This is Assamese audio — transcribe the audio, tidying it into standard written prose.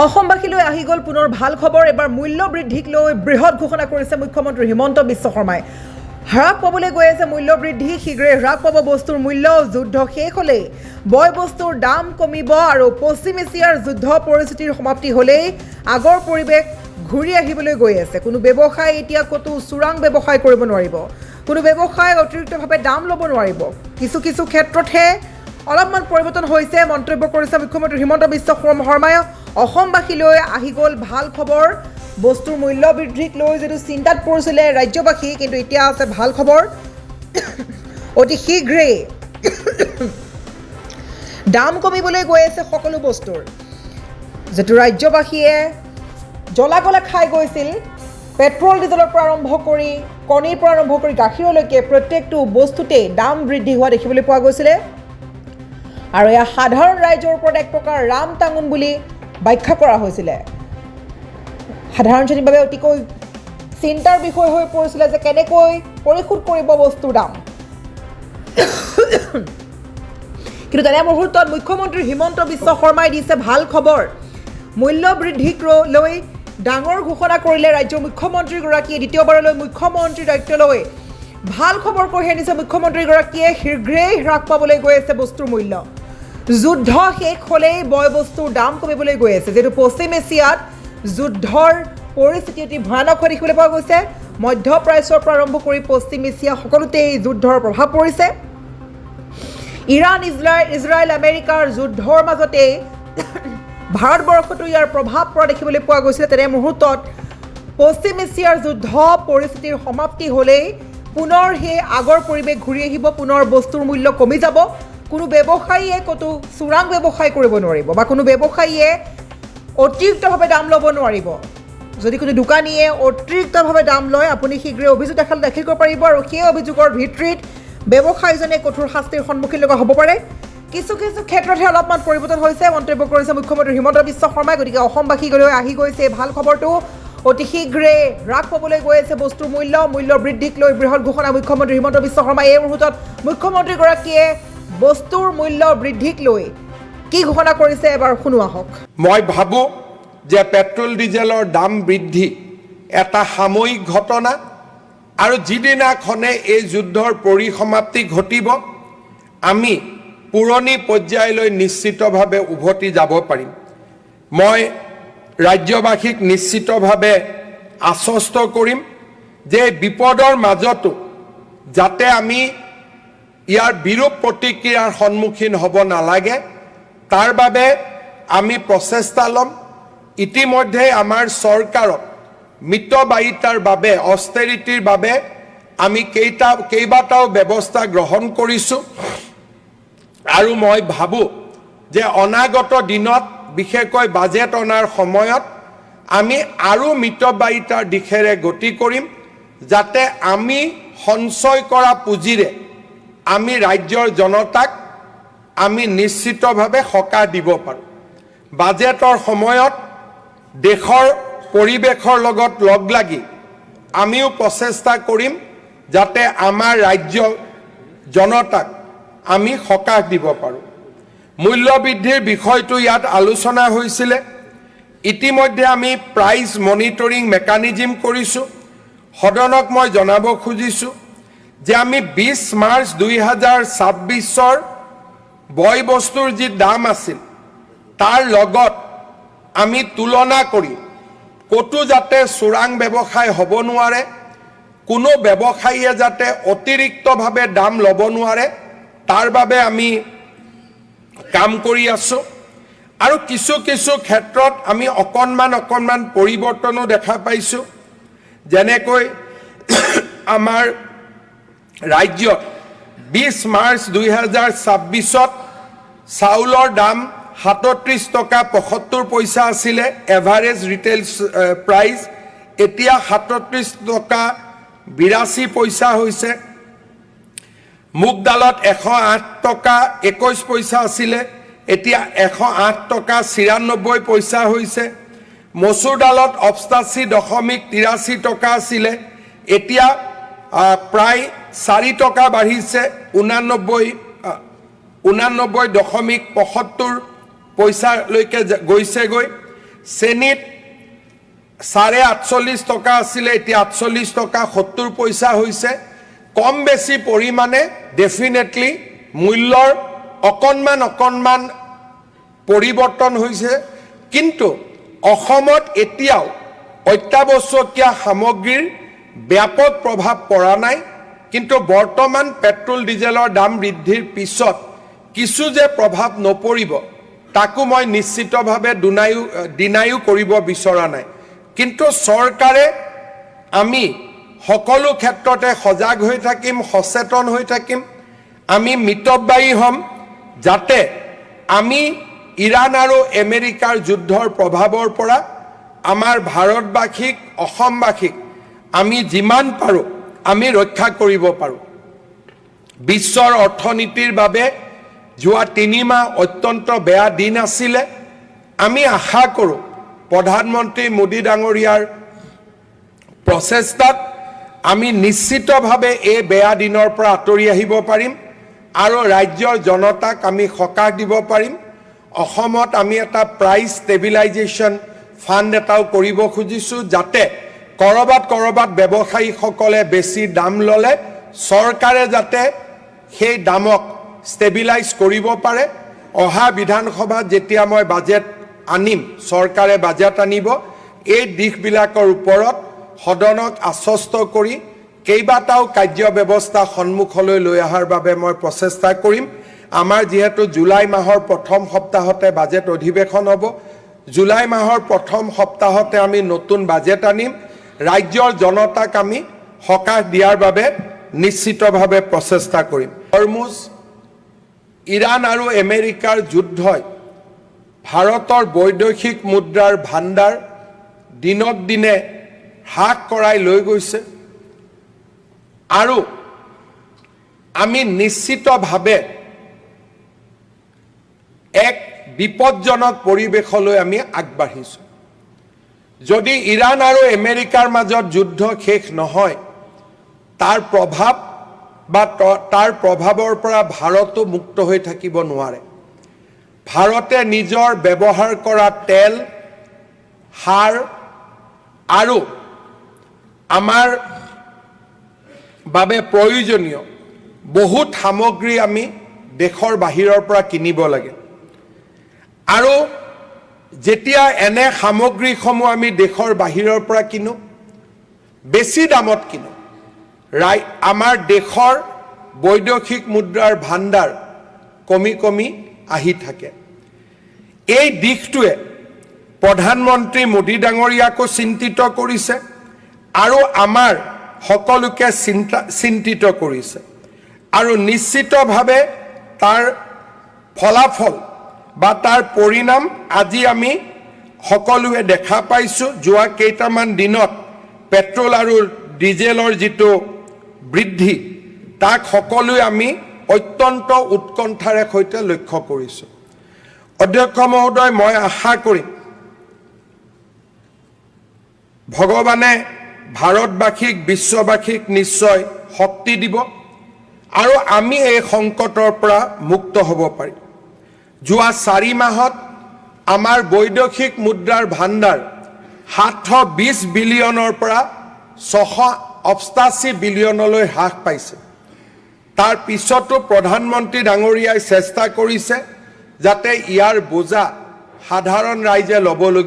অসমবাসীলৈ আহি গ'ল পুনৰ ভাল খবৰ। এবাৰ মূল্য বৃদ্ধিক লৈ বৃহৎ ঘোষণা কৰিছে মুখ্যমন্ত্ৰী হিমন্ত বিশ্ব শৰ্মাই। হ্ৰাস পাবলৈ গৈ আছে মূল্য বৃদ্ধি, শীঘ্ৰে হ্ৰাস পাব বস্তুৰ মূল্য। যুদ্ধ শেষ হ'লেই বয় বস্তুৰ দাম কমিব আৰু পশ্চিম এছিয়াৰ যুদ্ধ পৰিস্থিতিৰ সমাপ্তি হ'লেই আগৰ পৰিৱেশ ঘূৰি আহিবলৈ গৈ আছে। কোনো ব্যৱসায় এতিয়া ক'তো চোৰাং ব্যৱসায় কৰিব নোৱাৰিব, কোনো ব্যৱসায় অতিৰিক্তভাৱে দাম ল'ব নোৱাৰিব। কিছু কিছু ক্ষেত্ৰতহে অলপমান পৰিৱৰ্তন হৈছে, মন্তব্য কৰিছে মুখ্যমন্ত্ৰী হিমন্ত বিশ্ব শৰ্মাই। অসমবাসীলৈ আহি গ'ল ভাল খবৰ। বস্তুৰ মূল্য বৃদ্ধিক লৈ যিটো চিন্তাত পৰিছিলে ৰাজ্যবাসী, কিন্তু এতিয়া আছে ভাল খবৰ। অতি শীঘ্ৰেই দাম কমিবলৈ গৈ আছে সকলো বস্তুৰ। যিটো ৰাজ্যবাসীয়ে জ্বলা খাই গৈছিল, পেট্ৰল ডিজেলৰ পৰা আৰম্ভ কৰি কণীৰ পৰা আৰম্ভ কৰি গাখীৰলৈকে প্ৰত্যেকটো বস্তুতেই দাম বৃদ্ধি হোৱা দেখিবলৈ পোৱা গৈছিলে। আৰু এয়া সাধাৰণ ৰাইজৰ ওপৰত এক প্ৰকাৰ ৰাম টাঙোন বুলি ব্যাখ্যা কৰা হৈছিলে। সাধাৰণ শ্ৰেণীৰ বাবে অতিকৈ চিন্তাৰ বিষয় হৈ পৰিছিলে যে কেনেকৈ পৰিশোধ কৰিব বস্তুৰ দাম। কিন্তু তেনে মুহূৰ্তত মুখ্যমন্ত্ৰী হিমন্ত বিশ্ব শৰ্মাই দিছে ভাল খবৰ। মূল্য বৃদ্ধিক লৈ ডাঙৰ ঘোষণা কৰিলে ৰাজ্যৰ মুখ্যমন্ত্ৰীগৰাকীয়ে। দ্বিতীয়বাৰলৈ মুখ্যমন্ত্ৰীৰ দায়িত্ব লৈ ভাল খবৰ কঢ়িয়াই আনিছে মুখ্যমন্ত্ৰীগৰাকীয়ে। শীঘ্ৰেই হ্ৰাস পাবলৈ গৈ আছে বস্তুৰ মূল্য। যুদ্ধ শেষ হ'লেই বয় বস্তুৰ দাম কমিবলৈ গৈ আছে। যিহেতু পশ্চিম এছিয়াত যুদ্ধৰ পৰিস্থিতি অতি ভয়ানক হৈ দেখিবলৈ পোৱা গৈছে। মধ্যপ্ৰাচ্যৰ পৰা আৰম্ভ কৰি পশ্চিম এছিয়া সকলোতেই যুদ্ধৰ প্ৰভাৱ পৰিছে। ইৰাণ, ইজৰাইল, আমেৰিকাৰ যুদ্ধৰ মাজতেই ভাৰতবৰ্ষতো ইয়াৰ প্ৰভাৱ পৰা দেখিবলৈ পোৱা গৈছিলে। তেনে মুহূৰ্তত পশ্চিম এছিয়াৰ যুদ্ধ পৰিস্থিতিৰ সমাপ্তি হ'লেই পুনৰ সেই আগৰ পৰিৱেশ ঘূৰি আহিব, পুনৰ বস্তুৰ মূল্য কমি যাব। কোনো ব্যৱসায়ীয়ে ক'তো চোৰাং ব্যৱসায় কৰিব নোৱাৰিব বা কোনো ব্যৱসায়ীয়ে অতিৰিক্তভাৱে দাম ল'ব নোৱাৰিব। যদি কোনো দোকানীয়ে অতিৰিক্তভাৱে দাম লয়, আপুনি শীঘ্ৰে অভিযোগ দাখিল কৰিব পাৰিব আৰু সেই অভিযোগৰ ভিত্তিত ব্যৱসায়ীজনে কঠোৰ শাস্তিৰ সন্মুখীন লগা হ'ব পাৰে। কিছু কিছু ক্ষেত্ৰতহে অলপমান পৰিৱৰ্তন হৈছে, মন্তব্য কৰিছে মুখ্যমন্ত্ৰী হিমন্ত বিশ্ব শৰ্মাই। গতিকে অসমবাসীলৈ আহি গৈছে ভাল খবৰটো। অতি শীঘ্ৰে হ্ৰাস পাবলৈ গৈ আছে বস্তুৰ মূল্য বৃদ্ধিক লৈ বৃহৎ ঘোষণা মুখ্যমন্ত্ৰী হিমন্ত বিশ্ব শৰ্মাই। এই মুহূৰ্তত মুখ্যমন্ত্ৰীগৰাকীয়ে বস্তুৰ মূল্য বৃদ্ধিক লৈ কি ঘোষণা কৰিছে এবাৰ শুনো আহক। মই ভাবোঁ যে পেট্ৰল ডিজেলৰ দাম বৃদ্ধি এটা সাময়িক ঘটনা আৰু যিদিনাখনে এই যুদ্ধৰ পৰিসমাপ্তি ঘটিব, আমি পুৰণি পৰ্যায়লৈ নিশ্চিতভাৱে উভতি যাব পাৰিম। মই ৰাজ্যবাসীক নিশ্চিতভাৱে আশ্বস্ত কৰিম যে বিপদৰ মাজতো যাতে আমি ইয়াৰ বিৰূপ প্ৰতিক্ৰিয়াৰ সন্মুখীন হ'ব নালাগে, তাৰ বাবে আমি প্ৰচেষ্টা ল'ম। ইতিমধ্যে আমাৰ চৰকাৰক মিতব্যয়িতাৰ বাবে, অষ্টেৰিটিৰ বাবে আমি কেইবাটাও ব্যৱস্থা গ্ৰহণ কৰিছোঁ। আৰু মই ভাবোঁ যে অনাগত দিনত, বিশেষকৈ বাজেট অনাৰ সময়ত আমি আৰু মিতব্যয়িতাৰ দিশেৰে গতি কৰিম, যাতে আমি সঞ্চয় কৰা পুঁজিৰে আমি ৰাজ্যৰ জনতাক আমি নিশ্চিতভাৱে সকাহ দিব পাৰোঁ। বাজেটৰ সময়ত দেশৰ পৰিৱেশৰ লগত লগ লাগি আমিও প্ৰচেষ্টা কৰিম যাতে আমাৰ ৰাজ্যৰ জনতাক আমি সকাহ দিব পাৰোঁ। মূল্য বৃদ্ধিৰ বিষয়টো ইয়াত আলোচনা হৈছিলে। ইতিমধ্যে আমি প্ৰাইচ মনিটৰিং মেকানিজিম কৰিছোঁ। সদনক মই জনাব খুজিছোঁ যে আমি 20 মাৰ্চ 2026 বয় বস্তুৰ যি দাম আছিল তাৰ লগত আমি তুলনা কৰি ক'তো যাতে চোৰাং ব্যৱসায় হ'ব নোৱাৰে, কোনো ব্যৱসায়ীয়ে যাতে অতিৰিক্তভাৱে দাম ল'ব নোৱাৰে, তাৰ বাবে আমি কাম কৰি আছোঁ। আৰু কিছু কিছু ক্ষেত্ৰত আমি অকণমান পৰিৱৰ্তনো দেখা পাইছোঁ। যেনেকৈ আমাৰ ৰাজ্যত 20 মাৰ্চ 2026 চাউলৰ দাম 37 টকা 75 পইচা আছিলে এভাৰেজ ৰিটেইল প্ৰাইচ, এতিয়া 37 টকা 82 পইচা হৈছে। মুগ দালত 108 টকা 21 পইচা আছিলে, এতিয়া 108 টকা 93 পইচা হৈছে। মচুৰ দালত 88.83 টকা আছিলে, এতিয়া প্ৰায় 4 টকা বাঢ়িছে, 89.75 পইচালৈকে গৈছেগৈ। চেনিত 48.5 টকা আছিলে, এতিয়া 48 টকা 70 পইচা হৈছে। কম বেছি পৰিমাণে ডেফিনেটলি মূল্যৰ অকণমান পৰিৱৰ্তন হৈছে, কিন্তু অসমত এতিয়াও অত্যাৱশ্যকীয় সামগ্ৰীৰ ব্যাপক প্ৰভাৱ পৰা নাই। কিন্তু বৰ্তমান পেট্ৰল ডিজেলৰ দাম বৃদ্ধিৰ পিছত কিছু যে প্ৰভাৱ নপৰিব তাকো মই নিশ্চিতভাৱে ডিনায়ো কৰিব বিচৰা নাই। কিন্তু চৰকাৰে আমি সকলো ক্ষেত্ৰতে সজাগ হৈ থাকিম, সচেতন হৈ থাকিম। আমি মিতব্যয়ী হ'ম যাতে আমি ইৰাণ আৰু আমেৰিকাৰ যুদ্ধৰ প্ৰভাৱৰ পৰা আমাৰ ভাৰতবাসীক, অসমবাসীক আমি যিমান পাৰোঁ আমি ৰক্ষা কৰিব পাৰোঁ। বিশ্বৰ অৰ্থনীতিৰ বাবে যোৱা 3 মাহ অত্যন্ত বেয়া দিন আছিলে। আমি আশা কৰোঁ প্ৰধানমন্ত্ৰী মোদী ডাঙৰীয়াৰ প্ৰচেষ্টাত আমি নিশ্চিতভাৱে এই বেয়া দিনৰ পৰা আঁতৰি আহিব পাৰিম আৰু ৰাজ্যৰ জনতাক আমি সকাহ দিব পাৰিম। অসমত আমি এটা প্ৰাইচ ষ্টেবিলাইজেশ্যন ফাণ্ড এটাও কৰিব খুজিছোঁ, যাতে কৰবাত ব্যৱসায়ীসকলে বেছি দাম ল'লে চৰকাৰে যাতে সেই দামক ষ্টেবিলাইজ কৰিব পাৰে। অহা বিধানসভাত যেতিয়া মই বাজেট আনিম, চৰকাৰে বাজেট আনিব, এই দিশবিলাকৰ ওপৰত সদনক আশ্বস্ত কৰি কেইবাটাও কাৰ্য ব্যৱস্থা সন্মুখলৈ লৈ অহাৰ বাবে মই প্ৰচেষ্টা কৰিম। আমাৰ যিহেতু জুলাই মাহৰ প্ৰথম সপ্তাহতে বাজেট অধিৱেশন হ'ব, জুলাই মাহৰ প্ৰথম সপ্তাহতে আমি নতুন বাজেট আনিম। ৰাজ্যৰ জনতাক আমি সকাহ দিয়াৰ বাবে নিশ্চিতভাৱে প্ৰচেষ্টা কৰিম। হৰমুজ, ইৰাণ আৰু আমেৰিকাৰ যুদ্ধই ভাৰতৰ বৈদেশিক মুদ্ৰাৰ ভাণ্ডাৰ দিনক দিনে হ্ৰাস কৰাই লৈ গৈছে আৰু আমি নিশ্চিতভাৱে এক বিপদজনক পৰিৱেশলৈ আমি আগবাঢ়িছোঁ। যদি ইৰাণ আৰু আমেৰিকাৰ মাজত যুদ্ধ শেষ নহয়, তাৰ প্ৰভাৱ বা তাৰ প্ৰভাৱৰ পৰা ভাৰতো মুক্ত হৈ থাকিব নোৱাৰে। ভাৰতে নিজৰ ব্যৱহাৰ কৰা তেল, সাৰ আৰু আমাৰ বাবে প্ৰয়োজনীয় বহুত সামগ্ৰী আমি দেশৰ বাহিৰৰ পৰা কিনিব লাগে। আৰু যেতিয়া এনে সামগ্ৰীসমূহ আমি দেশৰ বাহিৰৰ পৰা কিনো, বেছি দামত কিনো, আমাৰ দেশৰ বৈদেশিক মুদ্ৰাৰ ভাণ্ডাৰ কমি আহি থাকে। এই দিশটোৱে প্ৰধানমন্ত্ৰী মোদী ডাঙৰীয়াকো চিন্তিত কৰিছে আৰু আমাৰ সকলোকে চিন্তিত কৰিছে। আৰু নিশ্চিতভাৱে তাৰ ফলাফল বা তাৰ পৰিণাম আজি আমি সকলোৱে দেখা পাইছোঁ। যোৱা কেইটামান দিনত পেট্ৰল আৰু ডিজেলৰ যিটো বৃদ্ধি, তাক সকলোৱে আমি অত্যন্ত উৎকণ্ঠাৰে সৈতে লক্ষ্য কৰিছোঁ। অধ্যক্ষ মহোদয়, মই আশা কৰিম ভগৱানে ভাৰতবাসীক, বিশ্ববাসীক নিশ্চয় শক্তি দিব আৰু আমি এই সংকটৰ পৰা মুক্ত হ'ব পাৰিম। যোৱা 4 মাহত আমাৰ বৈদেশিক মুদ্ৰাৰ ভাণ্ডাৰ 720 বিলিয়নৰ পৰা 688 বিলিয়নলৈ হ্ৰাস পাইছে। তাৰ পিছতো প্ৰধানমন্ত্ৰী ডাঙৰীয়াই চেষ্টা কৰিছে যাতে ইয়াৰ বোজা সাধাৰণ ৰাইজে ল'বলগীয়া